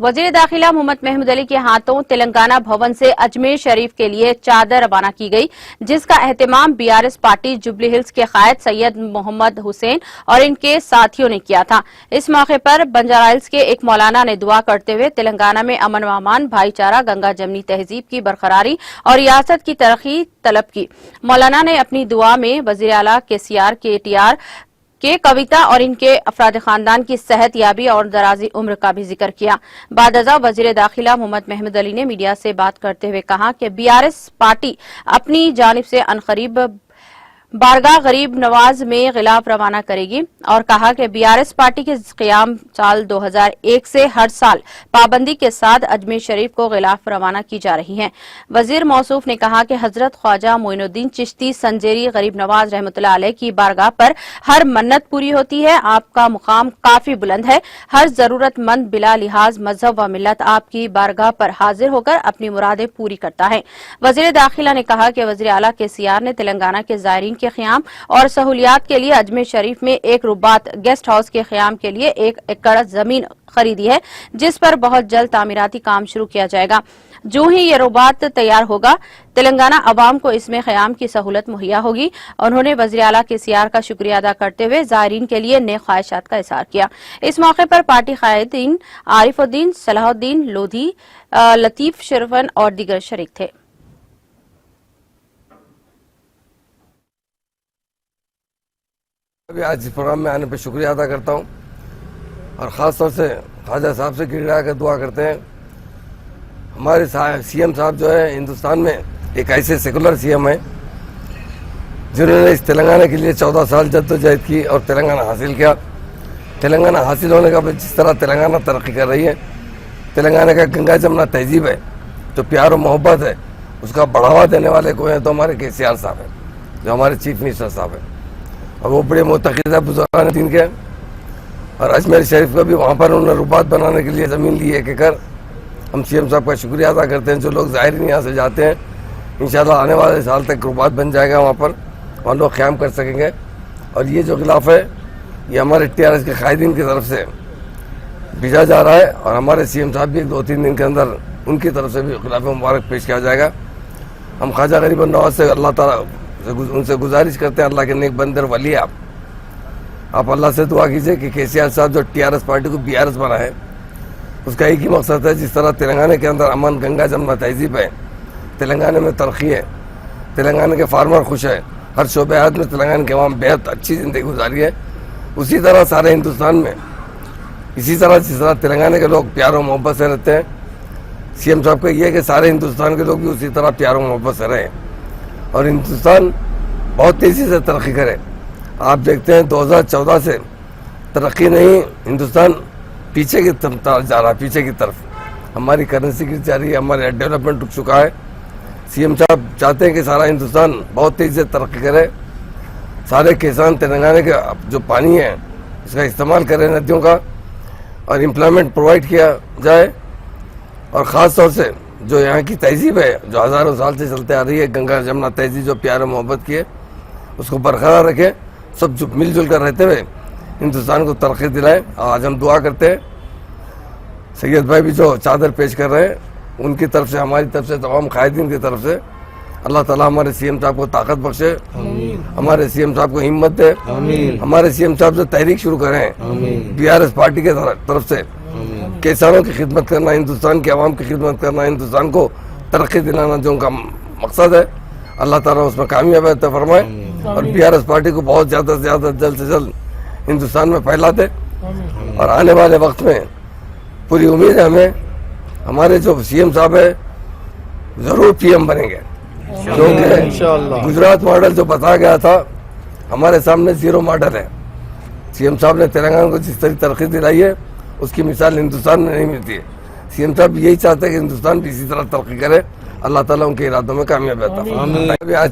वजीर दाखिला मोहम्मद महमूद अली के हाथों तेलंगाना भवन से अजमेर शरीफ के लिए चादर रवाना की गई, जिसका एहतमाम बीआरएस पार्टी जुबली हिल्स के कायद सैयद मोहम्मद हुसैन और इनके साथियों ने किया था। इस मौके पर बंजारा हिल्स के एक मौलाना ने दुआ करते हुए तेलंगाना में अमन व अमान, भाईचारा, गंगा जमनी तहजीब की बरकरारी और रियासत की तरक्की तलब की। मौलाना ने अपनी दुआ में वजीर आला केसीआर केटीआर के कविता और इनके अफराद खानदान की सेहत याबी और दराजी उम्र का भी जिक्र किया। बादअज़ा वजीर दाखिला मोहम्मद महमूद अली ने मीडिया से बात करते हुए कहा कि बीआरएस पार्टी अपनी जानिब से अनकरीब बारगाह गरीब नवाज में गिलाफ रवाना करेगी और कहा कि बीआरएस पार्टी के क़याम साल 2001 से हर साल पाबंदी के साथ अजमेर शरीफ को गिलाफ रवाना की जा रही है। वजीर मौसूफ ने कहा कि हजरत ख्वाजा मोइनुद्दीन चिश्ती संजेरी गरीब नवाज रहमतुल्लाह अलैह की बारगाह पर हर मन्नत पूरी होती है। आपका मुकाम काफी बुलंद है। हर जरूरतमंद बिला लिहाज मजहब व मिल्लत आपकी बारगाह पर हाजिर होकर अपनी मुरादें पूरी करता है। वजीर दाखिला ने कहा कि वजीर आला केसीआर ने तेलंगाना के ज़ायरीन के क़याम और सहूलियात के लिए अजमेर शरीफ में एक रुबात गेस्ट हाउस के क़याम के लिए 1 एकड़ जमीन खरीदी है, जिस पर बहुत जल्द तामीराती काम शुरू किया जाएगा। जो ही ये रुबात तैयार होगा, तेलंगाना अवाम को इसमें क़याम की सहूलत मुहैया होगी। उन्होंने वज़ीर आला केसीआर का शुक्रिया अदा करते हुए ज़ायरीन के लिए नेक ख्वाहिशात का इज़हार किया। इस मौके पर पार्टी कायदीन आरिफुद्दीन, सलाहुद्दीन लोधी, लतीफ शरफन और दीगर शरीक थे। अभी आज इस प्रोग्राम में आने पर शुक्रिया अदा करता हूँ और ख़ास तौर से ख्वाजा साहब से गिड़गिड़ा कर दुआ करते हैं। हमारे सीएम साहब जो है हिंदुस्तान में एक ऐसे सेकुलर सीएम है जिन्होंने इस तेलंगाना के लिए 14 साल जद्दोजहद की और तेलंगाना हासिल किया। तेलंगाना हासिल होने का जिस तरह तेलंगाना तरक्की कर रही है, तेलंगाना का गंगा जमुना तहजीब है, जो प्यार और मोहब्बत है, उसका बढ़ावा देने वाले को हैं तो हमारे केसीआर साहब हैं, जो हमारे चीफ मिनिस्टर साहब हैं, और वो बड़े मुतक़िद बुज़ुर्गान दीन के। और अजमेर शरीफ का भी वहाँ पर उन्होंने रुबात बनाने के लिए ज़मीन ली 1 एकड़। हम सीएम साहब का शुक्रिया अदा करते हैं। जो लोग ज़ाहिरीन यहाँ से जाते हैं, इंशाल्लाह आने वाले साल तक रुबात बन जाएगा, वहाँ पर वहाँ लोग क़याम कर सकेंगे। और ये जो खिलाफ है, ये हमारे टीआरएस के कायदीन की तरफ से भेजा जा रहा है और हमारे सीएम साहब भी 2-3 दिन के अंदर उनकी तरफ से भी खिलाफ मुबारक पेश किया जाएगा। हम ख्वाजा गरीब नवाज से अल्लाह ताला उनसे गुजारिश करते हैं, अल्लाह के नेक बंदर वली आप अल्लाह से दुआ कीजिए कि केसीआर साहब जो टीआरएस पार्टी को बीआरएस बना है, उसका एक ही मकसद है, जिस तरह तेलंगाना के अंदर अमन, गंगा जमुना तहजीब है, तेलंगाना में तरक्की है, तेलंगाना के फार्मर खुश है, हर शोबे हाथ में तेलंगाना के अवाम बेहद अच्छी ज़िंदगी गुजारी है, उसी तरह सारे हिंदुस्तान में इसी तरह जिस तरह तेलंगाना के लोग प्यार और मोहब्बत से रहते हैं, सीएम साहब का ये है कि सारे हिंदुस्तान के लोग भी उसी तरह प्यार और मोहब्बत से रहें और हिंदुस्तान बहुत तेज़ी से तरक्की करे। आप देखते हैं 2014 से तरक्की नहीं, हिंदुस्तान पीछे की तरफ जा रहा है, पीछे की तरफ। हमारी करेंसी गिर जा रही है, हमारे डेवलपमेंट रुक चुका है। सीएम साहब चाहते हैं कि सारा हिंदुस्तान बहुत तेज़ी से तरक्की करे, सारे किसान तेलंगाना के जो पानी है उसका इस्तेमाल करें नदियों का, और एम्प्लॉयमेंट प्रोवाइड किया जाए। और ख़ास तौर से जो यहाँ की तहजीब है, जो हज़ारों साल से चलते आ रही है, गंगा जमुना तहजीब जो प्यार और मोहब्बत की है, उसको बरकरार रखें, सब मिलजुल कर रहते हुए हिंदुस्तान को तरक्की दिलाएं। आज हम दुआ करते हैं, सैयद भाई भी जो चादर पेश कर रहे हैं, उनकी तरफ से, हमारी तरफ से, तमाम कायदीन की तरफ से अल्लाह ताला हमारे सीएम साहब को ताकत बख्शे, हमारे सीएम साहब को हिम्मत दे, हमारे सीएम साहब जो तहरीक शुरू करें बीआरएस पार्टी के तरफ से, किसानों की खिदमत करना, हिंदुस्तान के अवाम की खिदमत करना, हिंदुस्तान को तरक्की दिलाना जो उनका मकसद है, अल्लाह ताला उसमें कामयाबी अता फरमाए और बीआरएस पार्टी को बहुत ज़्यादा से ज़्यादा जल्द से जल्द हिंदुस्तान में फैला दे। और आने वाले वक्त में पूरी उम्मीद है हमें, हमारे जो सीएम साहब है ज़रूर पीएम बनेंगे, क्योंकि गुजरात मॉडल जो बताया गया था हमारे सामने 0 मॉडल है। सीएम साहब ने तेलंगाना को जिस तरह तरक्की दिलाई है, उसकी मिसाल हिंदुस्तान में नहीं मिलती है। सीएम साहब यही चाहते हैं कि हिंदुस्तान भी इसी तरह तरक्की करे। अल्लाह ताला उनके इरादों में कामयाबी अता फरमाए।